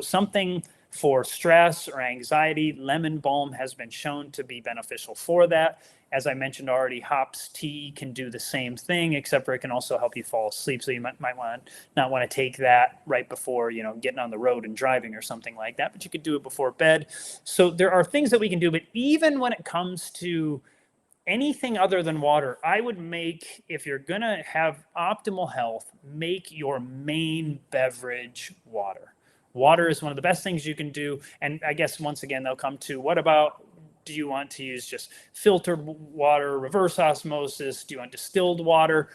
something for stress or anxiety, lemon balm has been shown to be beneficial for that. As I mentioned already, hops tea can do the same thing, except for it can also help you fall asleep. So you might not want to take that right before, getting on the road and driving or something like that, but you could do it before bed. So there are things that we can do, but even when it comes to anything other than water, I would make, if you're going to have optimal health, make your main beverage water. Water is one of the best things you can do. And I guess once again, they'll come to, what about, do you want to use just filtered water, reverse osmosis? Do you want distilled water?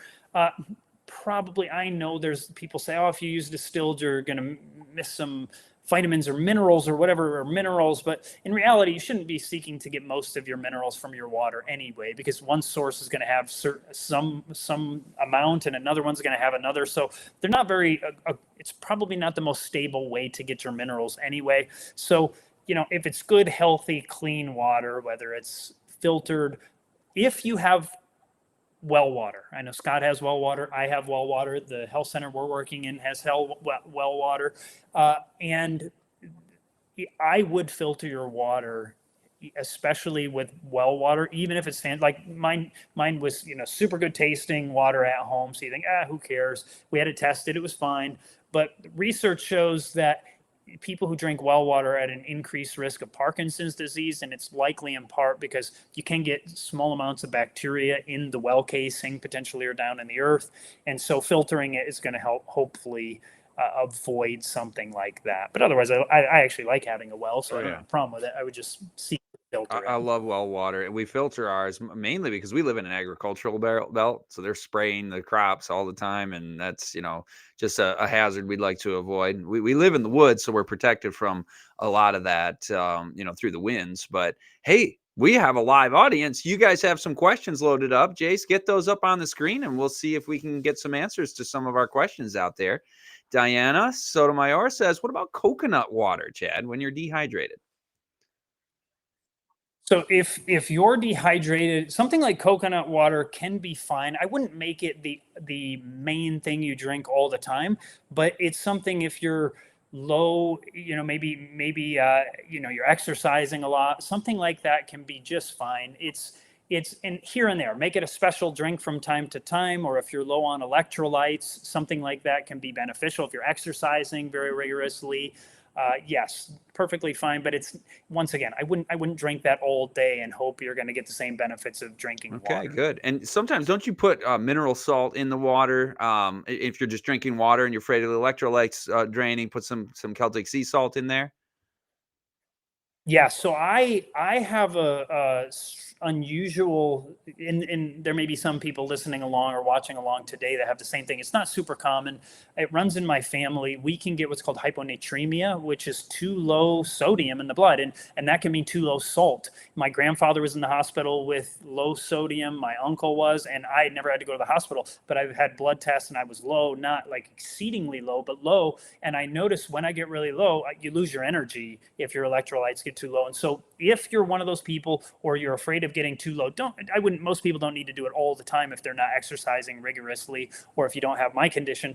Probably, I know there's people say, oh, if you use distilled, you're going to miss some vitamins or minerals or whatever, or minerals. But in reality, you shouldn't be seeking to get most of your minerals from your water anyway, because one source is going to have some amount and another one's going to have another. So they're not very, it's probably not the most stable way to get your minerals anyway. So, if it's good, healthy, clean water, whether it's filtered, if you have well water. I know Scott has well water. I have well water. The health center we're working in has well water. And I would filter your water, especially with well water, even if it's like mine was, super good tasting water at home. So you think, who cares? We had it tested. It was fine. But research shows that people who drink well water are at an increased risk of Parkinson's disease, and it's likely in part because you can get small amounts of bacteria in the well casing potentially, or down in the earth, and so filtering it is going to help hopefully avoid something like that. But otherwise, I actually like having a well, so I don't have a problem with it. I would just see filter. I love well water. We filter ours mainly because we live in an agricultural belt, so they're spraying the crops all the time, and that's just a hazard we'd like to avoid. We live in the woods, so we're protected from a lot of that, through the winds. But hey, we have a live audience. You guys have some questions loaded up. Jace, get those up on the screen, and we'll see if we can get some answers to some of our questions out there. Diana Sotomayor says, "What about coconut water, Chad, when you're dehydrated?" So if you're dehydrated, something like coconut water can be fine. I wouldn't make it the main thing you drink all the time, but it's something if you're low, maybe you're exercising a lot, something like that can be just fine. It's in here and there. Make it a special drink from time to time, or if you're low on electrolytes, something like that can be beneficial. If you're exercising very rigorously, yes, perfectly fine. But it's, once again, I wouldn't drink that all day and hope you're going to get the same benefits of drinking water. Okay, good. And sometimes don't you put mineral salt in the water? If you're just drinking water and you're afraid of the electrolytes draining, put some Celtic sea salt in there. Yeah, so I have a unusual, and there may be some people listening along or watching along today that have the same thing. It's not super common. It runs in my family. We can get what's called hyponatremia, which is too low sodium in the blood, and that can mean too low salt. My grandfather was in the hospital with low sodium. My uncle was, and I never had to go to the hospital, but I've had blood tests and I was low, not like exceedingly low, but low. And I noticed when I get really low, you lose your energy if your electrolytes get too low. And so if you're one of those people, or you're afraid of getting too low, most people don't need to do it all the time if they're not exercising rigorously, or if you don't have my condition.